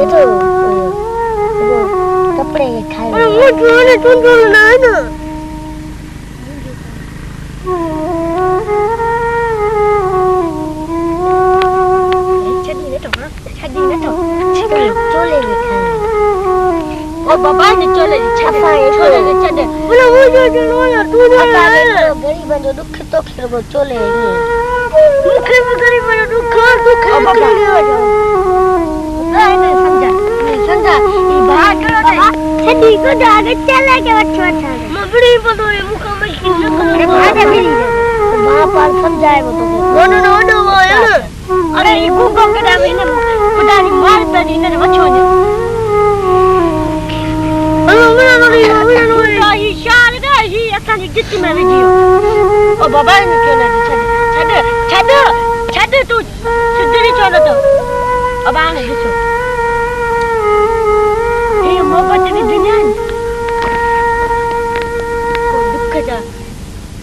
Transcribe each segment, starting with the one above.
देखो वो कपड़े खाए वो चोले तुम ना है ना चोले भी खाए ओ बाबा ने चोले छापा है चोले चले बोले वो जो यार तू ना गरीब बंदो दुख तो खेलो चोले मुखे में गरीब बंदो दुख कर लियो नहीं समझा ये बात करो छठी को जाके चले के बच्चा मैं बड़ी बंदो ये मुखा में की न करे भाजा भी मां पर समझाए वो तो नो अरे ये गुंगो कदा में ने खुदा ने मार पे ने बच्चों ने ये शाल दा ये असन जित में विडियो ओ बाबा ने चले छड तू सिद्धरी चलो तो अब आने दिसो ये मोहब्बत की दुनिया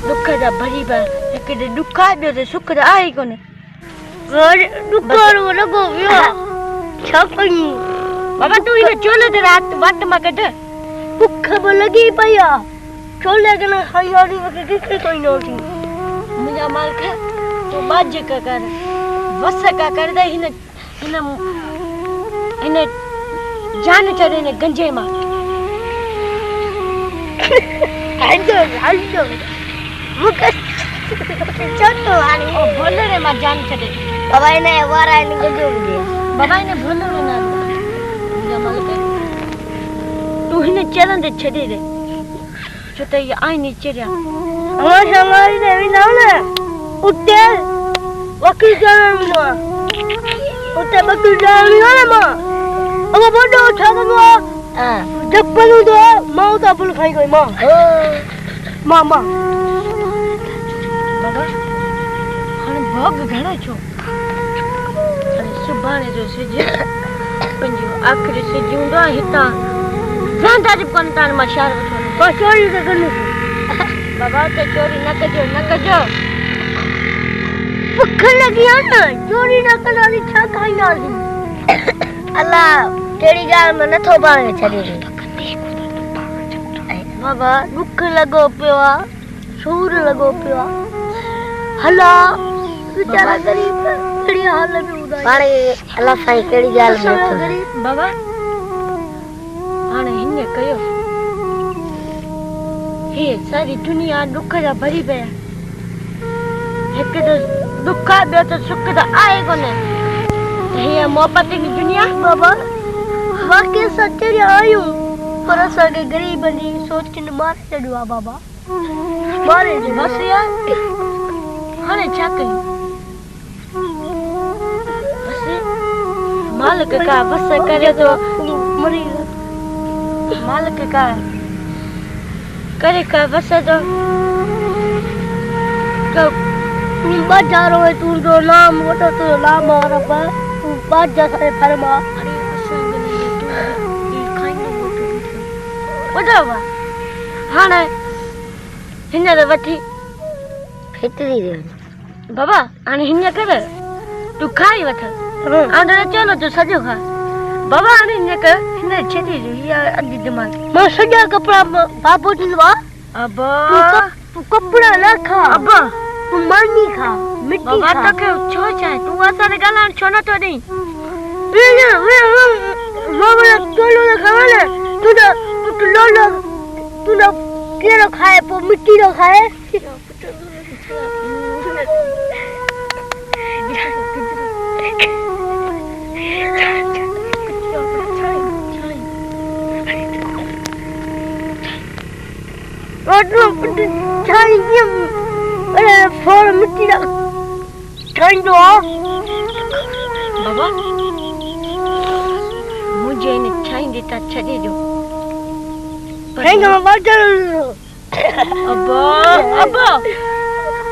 दुख जा भरी बा के दुख आयो तो सुख आई कोने दुख रो लगो यो छपनी बाबा तू ये चले तो रात वाट में कट भूख लगी पया चले के ना खाई के कोई न थी मुझे माल के तो बाज का कर बस का कर दे इन जान चढ़े ने गंजे मां आइजो मुके चतो आनी ओ बोले रे मां जान चढ़े बाबा ने वारा ने गजो दे बाबा ने बोले रे ना मुझे माल के तू हिने चलन दे छड़ी रे जो तो ये आई नीचे रे हमारी ने भी ना उठे वकील जाने मिलो उठे वकील जाने मिलो ना मां अब बड़ो उठा दो हां चप्पल दो मां तो पुल खाई गई मां मामा बाबा हने भोग घणो छो अरे सुभाणे जो सिज पंजो आखिरी सिज हूंदो हिता ज़ांदा जी कोन तान मां शहर वठो को चोरी के करनी बाबा ते चोरी न कजो भूख लगी है ना चोरी न करनी छा खाईना अल्लाह केड़ी गाल में नथो बाणे छडी बाबा दुख लगो पियो सूर लगो पियो हला बेचारा गरीब केड़ी हाल में उदाई पाणी अल्लाह साईं केड़ी गाल में बाबा हाणे हिने कयो हे सारी दुनिया दुख जा भरी पया एक तो दुख बे तो सुख तो आए कोने हे मोहब्बत की दुनिया बाबा वाकई सच्चे आयू पर असांखे गरीब जी सोच के मारे छॾियो आहे बाबा मारे बस यार हाणे छा कयूं बस मालिक का बस करे तो मरी मालिक का करे का बस तो बाजारो है तू जो नाम वठो तो नाम और पर तू बाजा से फरमा अरे बुझावा हाणे हिनरे वठी फितरी रे बाबा हाणे हिन कर तू खाई वठ आंदर चलो तो सजो खा बाबा हाणे हिन कर हिन छेती जो या अदी दिमाग मां सजा कपड़ा बाबू दिलवा अबा तू कपड़ा ना खा अबा तू मानी खा मिट्टी बाबा तो के छो चाहे तू असारे गालान छो न तो नहीं वे बाबा चलो ना खावाले तू लो तू ना केरो खाए पो मिट्टी रो खाए चाहिए अरे फोर मिट्टी रा ठंडो बाबा मुझे ने छाई देता छदे दो Hang on, what do you Abba, Abba.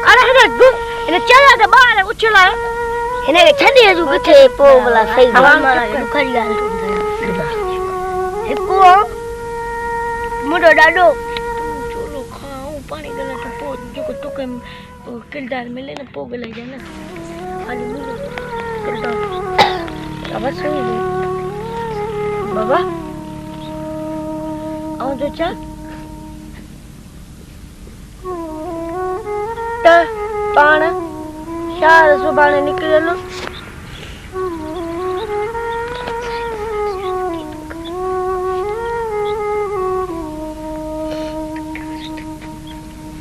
Ara hena du, ina chala da baara uchala. Ina ke chadi ju kithe po wala sahi Hama dukhari gal. Eko mudo dado. Cholo khao pani gala to po jo ko to kem kirdar mile na po gala jana. Khali mudo kirdar. Abas sahi बाबा आऊं तो छा त पाण शहर सुभाणे निकिरंदो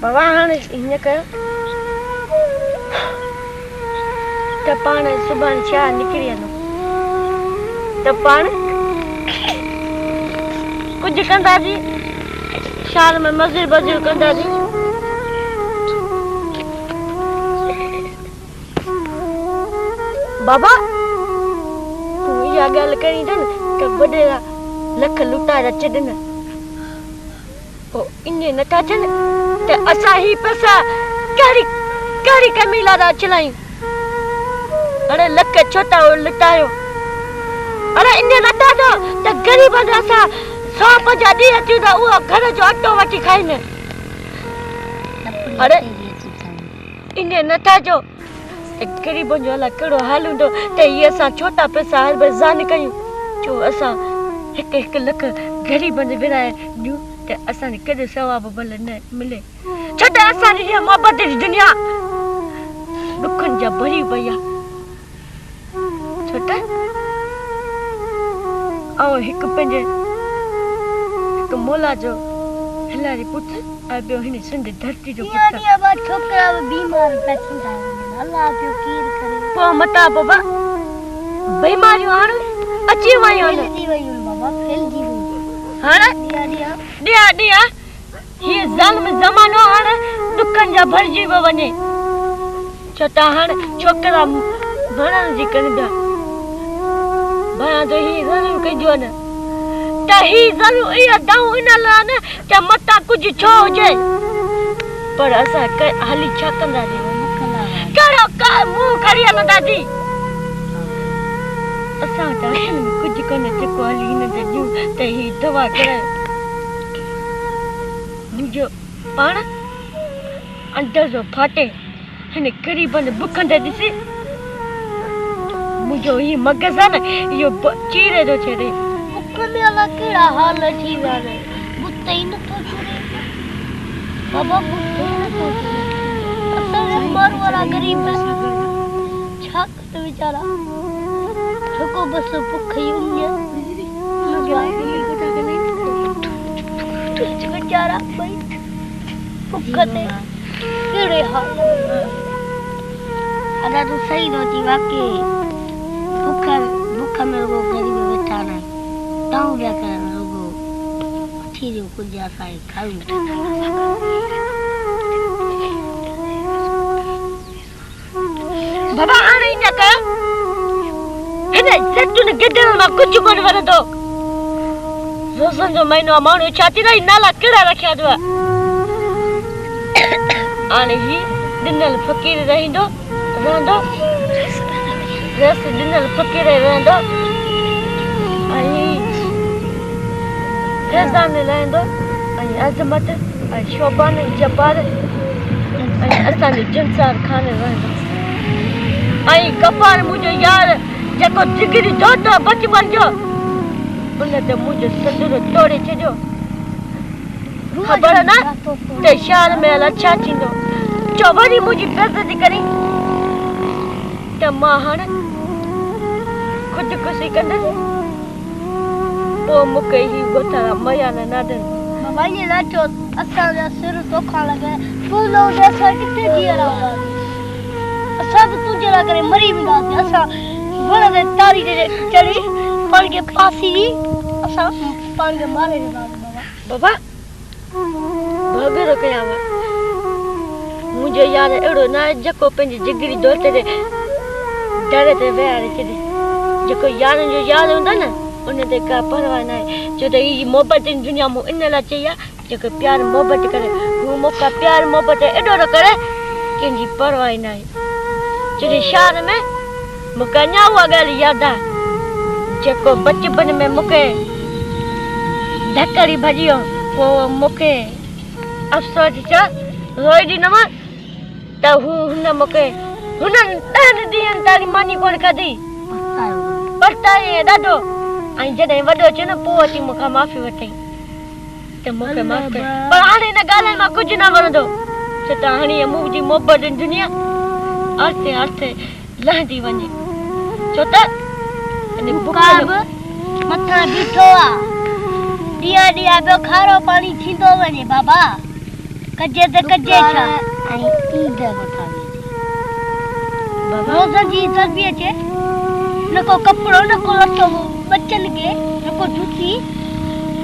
बाबा हाणे हीअं कयो त पाण सुभाणे शहर निकिरी वञो त पाण कुझु कंदासीं शहर में मज़ूरी कंदासीं बाबा तूं इहा ॻाल्हि करी अथई न त वॾेरा लख लुटाए छॾनि पोइ ईअं नथा थियनि त असां ही पैसा कहिड़ी कमी लाइ था चलायूं अरे लख छोटा लुटायो अरे ईअं नथा थियो त ग़रीबनि असां 150 ॾींहं अचूं था उहो घर जो अटो वठी खाइनि अरे ईअं नथा थियो ग़रीबनि जो अलाए कहिड़ो हाल हूंदो त इहे असां छोटा पैसा हर बार ज़ान कयूं छो असां हिकु लख ग़रीबनि विराए ॾियूं त असांखे कॾहिं सवाबु भले न मिले छो त असांजी हीअ मोहबत जी दुनिया ॾुखनि जा भरी पई आहे छो त ऐं हिकु पंहिंजे हिकु मोला जो हिलारी पुटु ऐं ॿियो हिन सिंध धरती जो पुटु छोकिरा बीमार पिया थींदा अलाह जो कीर करे पोइ मता बाबा बीमारियूं हाणे अची वयूं आहिनि बाबा फैलजी वई हाणे ॾिया हीअ ज़ालिम ज़मानो हाणे ॾुखनि जा भरिजी पियो वञे छो त हाणे छोकिरा भणण जी कनि पिया भया त ही ज़रूरु कजो न त ही ज़रूरु इहा दाऊं इन लाइ न त मता कुझु छो हुजे पर असां हाली छा कंदासीं कहिड़ो मुंहुं खणी हलंदासीं असां त कुझु कोन्हे जेको हली हिन ते ॾियूं त ही दवा कराए मुंहिंजो पाण अंदरि फाटे हिन ग़रीबनि बुखंदे ॾिसी मुंहिंजो ही मग़ज़ आहे न इहो चीरे थो छॾे बुख में अलाए कहिड़ा हाल थी विया आहिनि बुत ई नथो छुरे बाबा बुत ई नथो छुरे असांजा माण्हू वारा ग़रीब छा कनि वीचारा छोको बसि बुख ई वीचारा भई बुख ते कहिड़े हाल अदा तूं सही थो चई वाकई बुख में रुगो गरीब वेठा न ताऊं पिया करनि रुगो थी रहियो कुझु असांखे खायूं बाबा हाणे ईअं कयो हिन जैतून गिदड़ मां कुझु कोन वरंदो रोज़नि जो महीनो आहे माण्हू छा थी रही नाला कहिड़ा रखिया अथव हाणे ही ॾिनल फ़क़ीर रहंदो रस ॾिनल फ़क़ीर रहंदो ऐं फैज़ान रहंदो ऐं अज़मत ऐं शोभान जब्बार ऐं असांजो जिनसार खान रहंदो ऐं गफ़ार मुंहिंजो यार जेको जिगरी दोस्त बचपन जो उन ते मुंहिंजो सदुर तोड़े छॾियो ख़बर न त शहर में अलाए छा थींदो चो वरी मुंहिंजी बेइज़ती करी त मां हाणे ख़ुदकुशी कंदसि पोइ मूंखे ही गोथारा मया न ॾियनि बाबा ईअं न चओ असांजा सिर तोखा लॻे तूं न हूंदे असां किथे जीअं रहंदासीं असां बि तुंहिंजे लाइ करे मरी वेंदासीं असां वण ते तारी ते चढ़ी पाण खे फांसी असां पाण खे मारे छॾींदासीं बाबा भॻिड़ो कयांव मुंहिंजो यार अहिड़ो न आहे जेको पंहिंजे जिगरी दोस्त ते दर ते वेहारे छॾे जेको यारनि जो यार हूंदो न उन ते का परवाह न आहे छो त हीअ मोहबत जी दुनिया मूं इन लाइ चई आहे जेको प्यार मोहबत करे हू मूंखां प्यार मोहबत एॾो न करे कंहिंजी परवाह न आहे जॾहिं शहर में मूंखे अञा उहा ॻाल्हि यादि आहे जेको बचपन में मूंखे धकड़ी भॼी वियो पोइ मूंखे अफ़सोस छा रोई ॾिनमि त हुन मूंखे हुननि 10 ॾींहंनि ताईं मानी कोन खाधी पछताए ॾाढो ऐं जॾहिं वॾो थियो न पोइ अची मूंखां माफ़ी वठई त मूंखे माफ़ कर पर हाणे हिन ॻाल्हि मां कुझु न वणंदो छो त हाणे मुंहिंजी मोहबत जी दुनिया आहिस्ते आहिस्ते लहंदी वञे छो त मथां बीठो आहे ॾींहं ॾींहं ॿियो खारो पाणी थींदो वञे बाबा कजे त कजे छा ऐं ईद मथां रोज़नि जी इज़त बि अचे न को कपिड़ो न को लटो बचनि खे न को जूती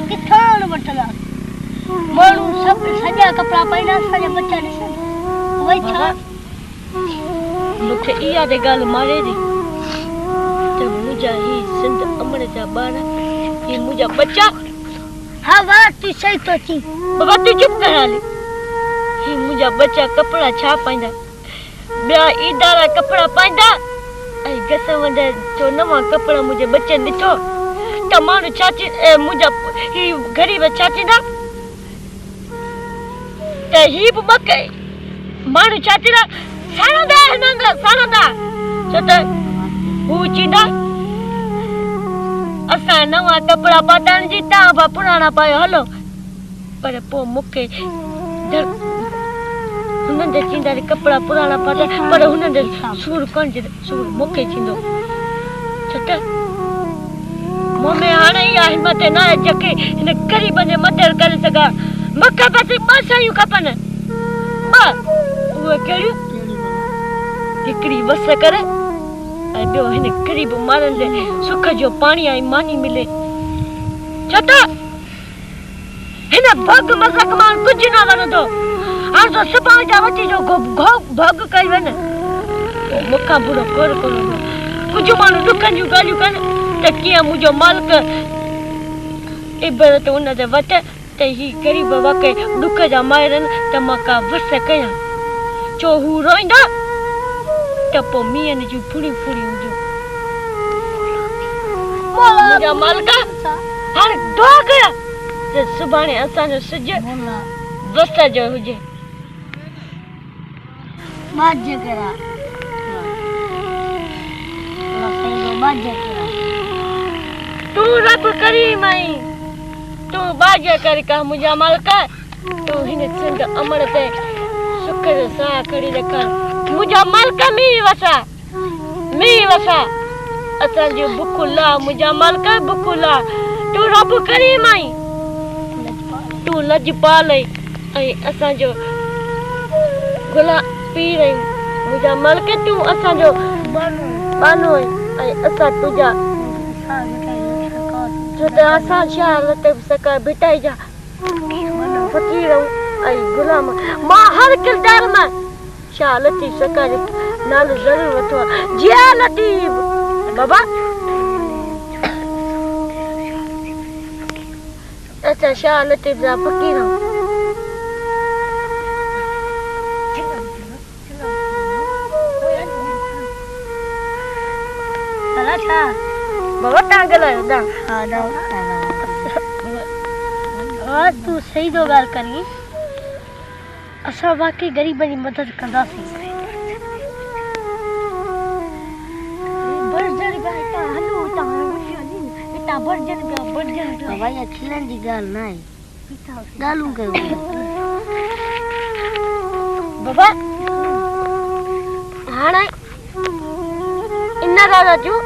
किथां वठंदा माण्हू सभु सॼा कपिड़ा पाईंदा सॼा बच्चा ॾिसनि उहे छा मूंखे इहा त ॻाल्हि मारे थी त मुंहिंजा ही सिंध अमर जा ॿार ही मुंहिंजा बच्चा हा वाह तूं सही थो चई बाबा तूं चुप कर हाली ही मुंहिंजा बच्चा कपिड़ा छा पाईंदा ॿिया ईदारा कपिड़ा पाईंदा ऐं घस वंड जो नवां कपिड़ा मुंहिंजे बच्चनि ॾिठो त माण्हू छा मुंहिंजा ही ग़रीब छा चईंदा त ही बि ॿ माण्हू छा चईंदा साणंदा हिननि साणंदा छो त हू चईंदा असां नवां कपिड़ा पातण जी तव्हां बि पुराणा पायो हलो पर पोइ मूंखे हुननि जा चईंदा कपिड़ा पुराणा पाता पर हुननि जो सूर कोन सूर मूंखे थींदो छो त मूं में हाणे इहा हिमत न आहे जेके हिन ग़रीबनि जी मदद करे सघां मूंखे बसि 2 शयूं खपनि 2 उहे कहिड़ियूं हिकिड़ी वस करे ऐं ॿियो हिन ग़रीब माण्हुनि जे सुख जो पाणी ऐं मानी मिले छो त हिन भग मज़ाक मां कुझु न वणंदो हाणे तो सुभाणे जा वठी जो भग कई वञे मूंखां बुरो कोन कुझु माण्हू ॾुखनि जूं ॻाल्हियूं कनि त कीअं मुंहिंजो मालिक इबरत उन ते वठे त ही ग़रीब वाकई ॾुख जा माहिर आहिनि त मां का वस कयां छो हू रोईंदा त पोइ मींहनि जूं फुड़ियूं फुड़ियूं हुजूं मुंहिंजा मालिक हाणे दुआ कयां त सुभाणे असांजो सिज वस जो हुजे बाजे करा तू रब करीम आई तू बाजे कर का मुंहिंजा मालिक तू हिन सिंध अमर ते सुख जो साह खड़ी रख मुंहिंजा मालिक मींहुं वसा असांजो बुख ला मुंहिंजा मालिक बुख ला तू रब करीम आई तू लजपाल ऐं असांजो गुला पीर आहीं मुंहिंजा मालिक तूं असांजो बानो ऐं असां तुंहिंजा छो त असां छा लतीफ़ सरकार भिटाई जा फ़क़ीर ऐं गुलाम मां हर किरदार मां शाह लतीफ़ सरकार जो नालो ज़रूरु वठो आहे जिया लतीफ़ बाबा असां शाह लतीफ़ जा फ़क़ीर आहियूं बाबा तव्हां ॻाल्हायो हा तूं सही थो ॻाल्हि करी असां वाकई ग़रीबनि जी मदद कंदासीं भाई खिलण जी ॻाल्हि न आहे ॻाल्हियूं कयूं बाबा हाणे इन राजा जूं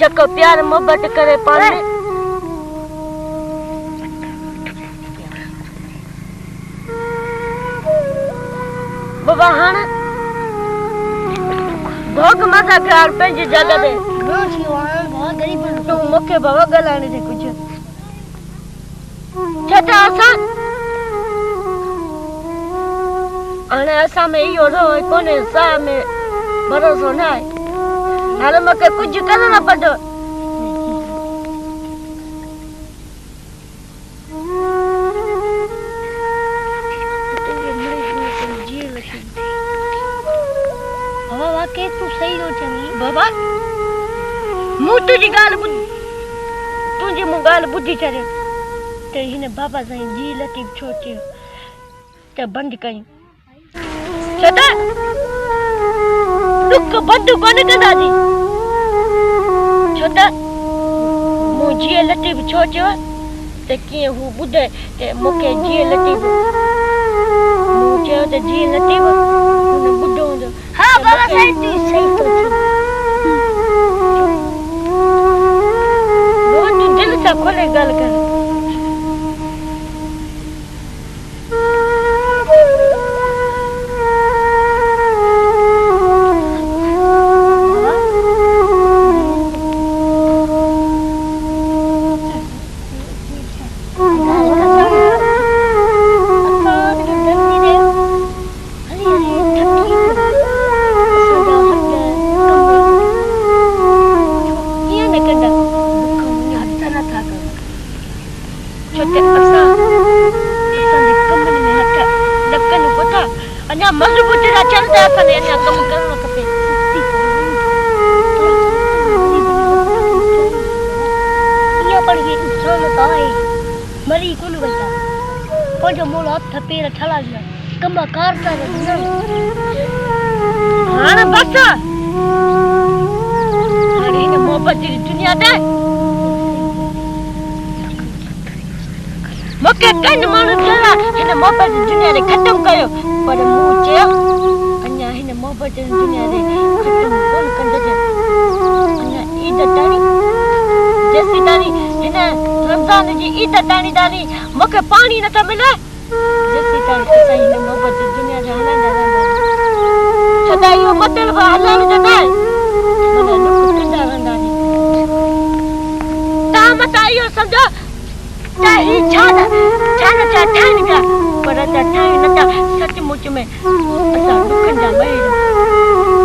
जेको प्यार मोहब्बत करे पाण में बाबा हाणे भोग मज़ा कर पंहिंजी जॻह ते तूं मूंखे बाबा ॻाल्हाइण ते कुझु छा त असां हाणे असां में इहो रोह कोन्हे साह में भरोसो न आहे हाणे मूंखे कुझु करणो पवंदो बाबा वाकई तूं सही थो चवीं बाबा मूं तुंहिंजी ॻाल्हि तुंहिंजी मूं ॻाल्हि ॿुधी छॾियो त हिन बाबा साईं जी लतीफ़ छो चयो त बंदि कयूं छो त ॾुख बंदि कोन कंदासीं छो त मूं जीअं लतीफ़ छो चयो त कीअं हू ॿुधे त मूंखे जीअं लतीफ़ मूं चयो त जीअं लतीफ़ हुन ॿुधो हूंदो हाँ बाबा सही तू सही तो तूं दिलि सां खोले ॻाल्हि कर मज़बूती सां चलंदा असांखे अञा कमु करणु खपे इहा पण ही इंसान त आहे मरी कोन वई आहे पंहिंजो मोड़ हथ पेर ठला विया कम कार था हाणे बस हाणे हिन मोहबत जी दुनिया ते मूंखे कंहिं माण्हू चयो हिन मोहबत जी दुनिया ते ख़तमु कयो पर मूं चयो अञा हिन मोहबत जी दुनिया ते ख़तमु कोन कंदसि अञा ईद ताणी जेसीं ताणी हिन रमज़ान जी ईद ताणी मूंखे पाणी नथो मिले जेसीं ताणी असां हिन मोहबत जी दुनिया ते हलंदा रहंदासीं छो त इहो मतिलबु हलण जो न आहे माना दुख कंदा रहंदासीं तव्हां मथां इहो सम्झो त ही छा न ठाहिनि पिया पर असां ठाहियूं नथा सचमुच में असां दुखनि जा मरीज़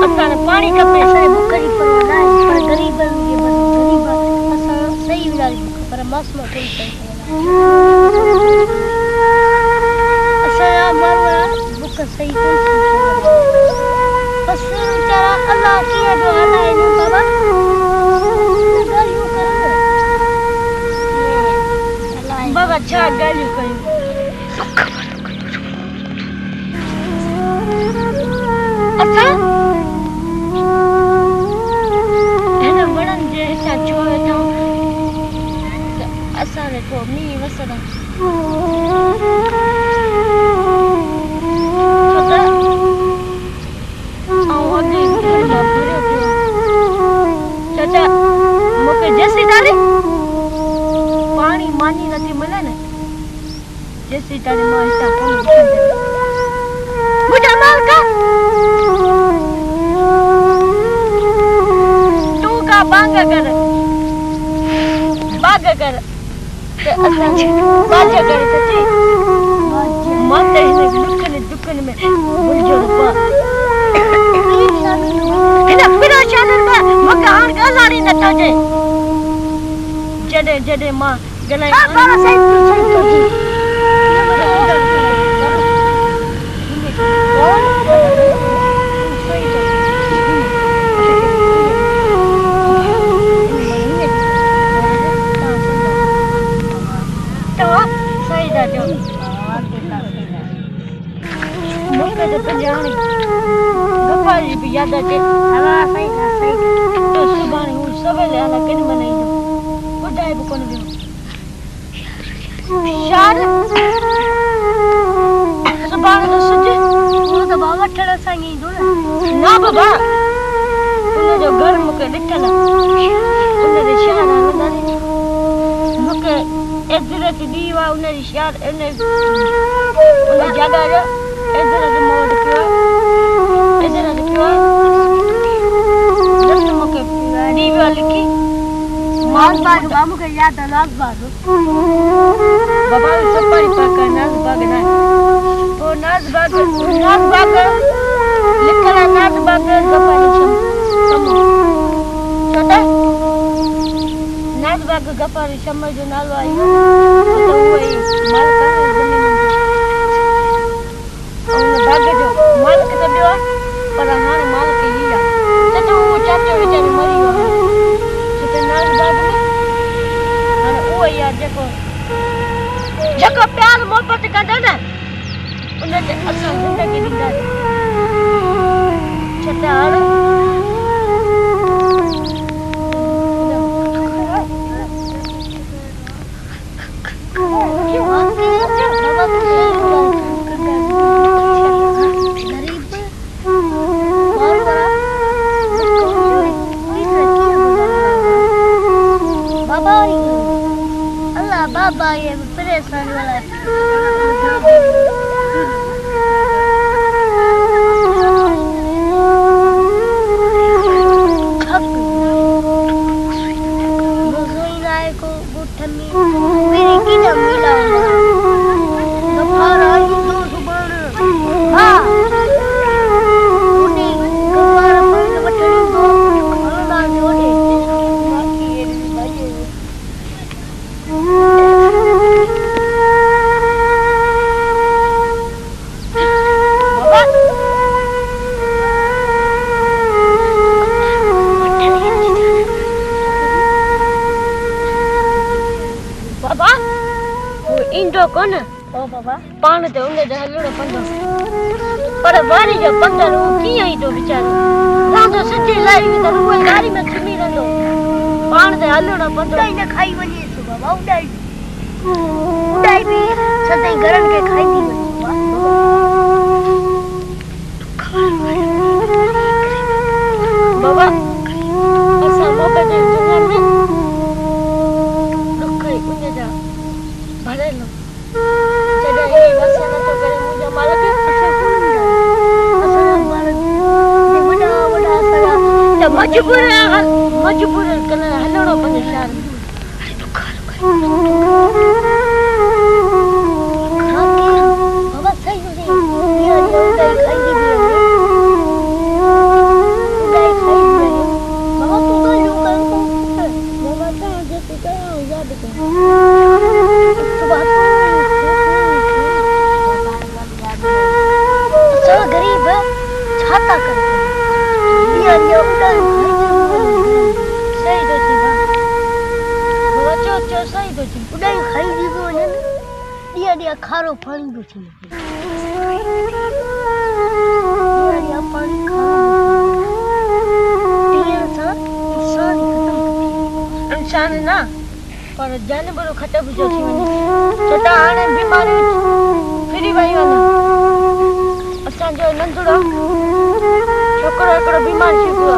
असांखे पाणी खपे असांखे बुख जी परवाह न आहे पर ग़रीबनि खे बसि ग़रीब असां सही विचारी बुख पर मौसम थोरी सही असांजा माण्हू बुख सही कोन बसि वीचारा अलाह कीअं जो हलाए न बाबा ॻाल्हियूं करनि बाबा छा ॻाल्हियूं कयूं असां हिन वणनि जे हेठां छो वेठा असां ॾिठो मींहुं वसंदा छो त अॻे भरियो पियो छो त मूंखे जेसीं ताणी पाणी मानी नथी मिले न जेसीं ताणी मां हितां कोन उथंदमि मुंहिंजा मालिक तूं का बांग कर त असांखे बाज करे सची मां त हिन दुखनि में मुंहिंजो हिन परेशानी में मूंखे हाणे ॻाल्हाइण ई नथो अचे जॾहिं मां मूंखे त पंहिंजे हाणे गप्पा जी बि यादि अचे तो सुभाणे हू सवेल अला केॾी महिल ईंदो ॿुधाए बि कोन वियो शार सुभाणे तो सिज उहो त बाबा वठण असांखे ईंदो न बाबा उनजो घर मूंखे ॾिठल उनजे शहर हलंदासीं मूंखे एज़रत ॾी हुआ उनजी शहर उन जॻह जो एज़रत मोड़ पियो एज़रत पियो जस्ट मूंखे ॾी वियो लिखी नाज़बाग बाबू के याद है नाज़बाग बाबा सफारी पाक नाज़बाग ना तो नाज़बाग लिखल है नाज़बाग सफारी समो पता नाज़बाग गफारी समझ जो नालो आयो तो वही मालिक जमीन और बाग जो मालिक तो दियो पर हां मालिक ही है तो वो चाचा बेचारे मरी गयो तो नाज़बाग में हां वो यार जेको प्यार मोहब्बत कंदा न उन ते असां ज़िंदगी ॾींदा छता हाणे साल वाला मेरी की ना मिला दोबारा दो सुबह हाँ उन्हें दोबारा बंद बटन दो खाना जोड़े बाकी ये बाजे बाबा वो इंडो कोन ओ बाबा पान ते उन्हें दे हलड़ो पंदो पर बारी जो पंदो वो किया ही तो बेचारो रांदो सच्ची लाई में तो वो गाड़ी में छिमी रंदो पान ते हलड़ो पंदो उड़ाई ने खाई वनी सो बाबा उड़ाई भी सदाई गरन के खाई दी बाबा असा मोबे दे दुनिया में दुखई उन्हें जा भरे लो चढ़े ये वसा न तो करे मुझे मालक अच्छा कौन है असा मालक ये बड़ा बड़ा सारा तो मजबूर करना हलड़ो पंदो शार अरे दुख बाबा सही हो गई ये उड़ाई खाई दी उड़ाई खाई दी बाबा तू तो यूं कर बाबा तो जो तू क्या याद कर तो बात सब गरीब है छाता कर ये उड़ाई सही तो थी बाबा चो सही तो थी उड़ाई खाई दी तो ने दिया खारो पानी दो थी दिया पानी खारो दिया सा इंसान खत्म इंसान ना पर जानवरों खत्म जो थी छोटा आने बीमारी फ्री भाई वाला असां जो नंढड़ो छोकरो एकड़ो बीमार थी पियो